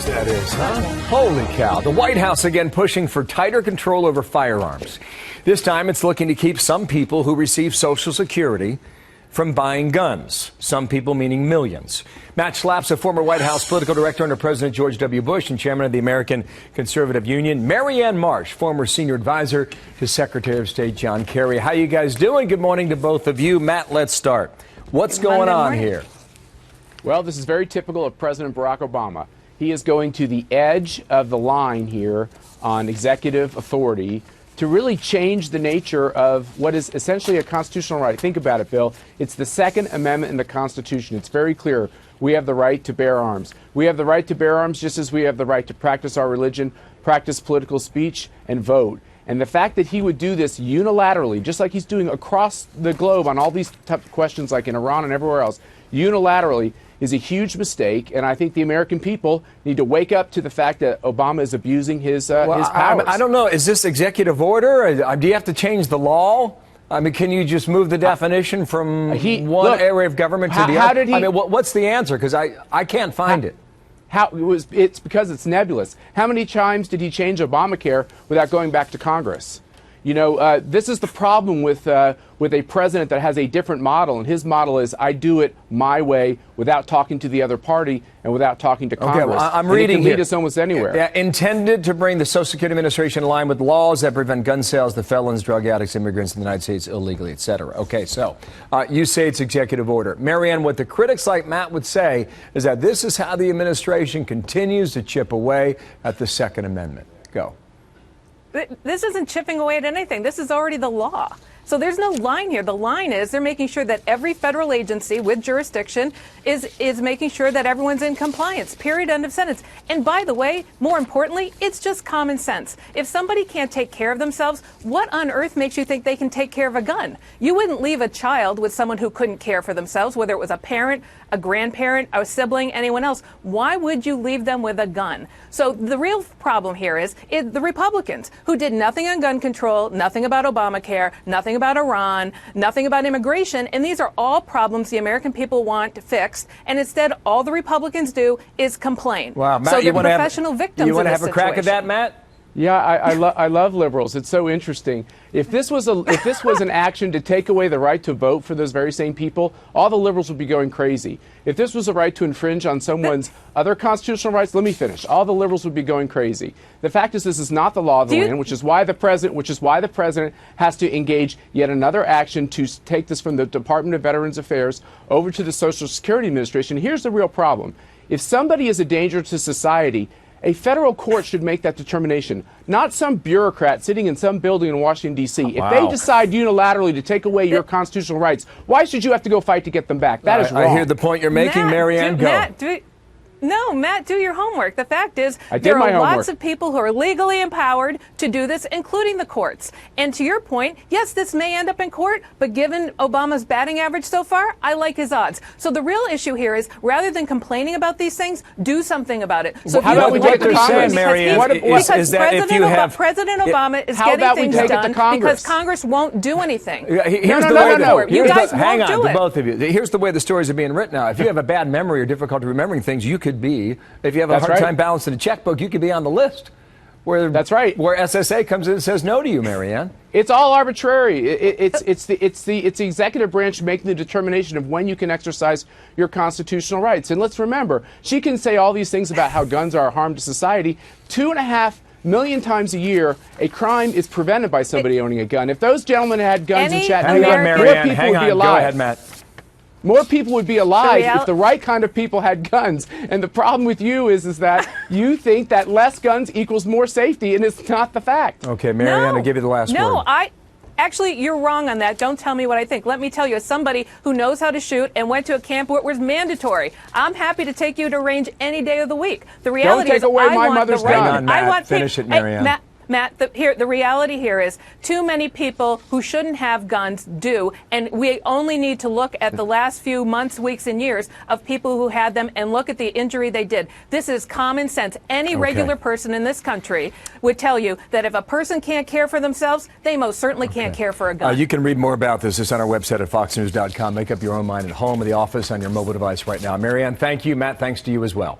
news that is, huh? Holy cow. The White House again pushing for tighter control over firearms. This time it's looking to keep some people who receive Social Security from buying guns. Some people meaning millions. Matt Schlapp's a former White House political director under President George W. Bush and chairman of the American Conservative Union. Marianne Marsh, former senior advisor to Secretary of State John Kerry. How you guys doing? Good morning to both of you. Matt, let's start. What's going on here? Well, this is very typical of President Barack Obama. He is going to the edge of the line here on executive authority to really change the nature of what is essentially a constitutional right. Think about it, Bill. It's the Second Amendment in the Constitution. It's very clear. We have the right to bear arms. We have the right to bear arms just as we have the right to practice our religion, practice political speech, and vote. And the fact that he would do this unilaterally, just like he's doing across the globe on all these tough questions like in Iran and everywhere else, unilaterally, is a huge mistake, and I think the American people need to wake up to the fact that Obama is abusing his powers. I don't know. Is this executive order? Do you have to change the law? I mean, can you just move the definition from one area of government to the other? How did he? I mean, what's the answer? Because I can't find it. It's because it's nebulous. How many times did he change Obamacare without going back to Congress? You know, this is the problem with a president that has a different model, and his model is I do it my way without talking to the other party and without talking to Congress. Okay, well, I'm reading here. It can lead us almost anywhere. Yeah, intended to bring the Social Security Administration in line with laws that prevent gun sales to felons, drug addicts, immigrants in the United States illegally, et cetera. Okay, so you say it's executive order. Marianne, what the critics like Matt would say is that this is how the administration continues to chip away at the Second Amendment. Go. This isn't chipping away at anything. This is already the law. So there's no line here. The line is they're making sure that every federal agency with jurisdiction is making sure that everyone's in compliance, period, end of sentence. And by the way, more importantly, it's just common sense. If somebody can't take care of themselves, what on earth makes you think they can take care of a gun? You wouldn't leave a child with someone who couldn't care for themselves, whether it was a parent, a grandparent, a sibling, anyone else. Why would you leave them with a gun? So the real problem here is the Republicans, who did nothing on gun control, nothing about Obamacare, nothing about Iran, nothing about immigration, and these are all problems the American people want fixed, and instead all the Republicans do is complain. Wow, Matt, so they're professional victims. You want to have a crack at that, Matt? Yeah, I love liberals. It's so interesting. If this was an action to take away the right to vote for those very same people, all the liberals would be going crazy. If this was a right to infringe on someone's other constitutional rights, let me finish. All the liberals would be going crazy. The fact is, this is not the law of the land, which is why the president has to engage yet another action to take this from the Department of Veterans Affairs over to the Social Security Administration. Here's the real problem: if somebody is a danger to society, a federal court should make that determination, not some bureaucrat sitting in some building in Washington, D.C. Wow. If they decide unilaterally to take away your constitutional rights, why should you have to go fight to get them back? That is wrong. I hear the point you're making, Marianne. Go. Matt, do your homework. The fact is, there are lots of people who are legally empowered to do this, including the courts. And to your point, yes, this may end up in court, but given Obama's batting average so far, I like his odds. So the real issue here is, rather than complaining about these things, do something about it. So how about we take it to Congress, Marianne? Because President Obama is getting things done because Congress won't do anything. Hang on, to both of you. Here's the way the stories are being written now. If you have a bad memory or difficulty remembering things, you could be, if you have a hard time balancing a checkbook, you could be on the list. That's right. Where SSA comes in and says no to you, Marianne. It's all arbitrary. It's the executive branch making the determination of when you can exercise your constitutional rights. And let's remember, she can say all these things about how guns are a harm to society. 2.5 million times a year, a crime is prevented by somebody owning a gun. If those gentlemen had guns in Chattanooga, more people would be alive. Go ahead, Matt. More people would be alive if the right kind of people had guns. And the problem with you is that you think that less guns equals more safety, and it's not the fact. Okay, Marianne, I'll give you the last word. Actually, you're wrong on that. Don't tell me what I think. Let me tell you, as somebody who knows how to shoot and went to a camp where it was mandatory, I'm happy to take you to range any day of the week. The reality is, I want the gun. I want finish it, Marianne. Matt, the reality here is too many people who shouldn't have guns do, and we only need to look at the last few months, weeks, and years of people who had them and look at the injury they did. This is common sense. Any regular person in this country would tell you that if a person can't care for themselves, they most certainly can't care for a gun. You can read more about this. It's on our website at foxnews.com. Make up your own mind at home, in the office, on your mobile device right now. Marianne, thank you. Matt, thanks to you as well.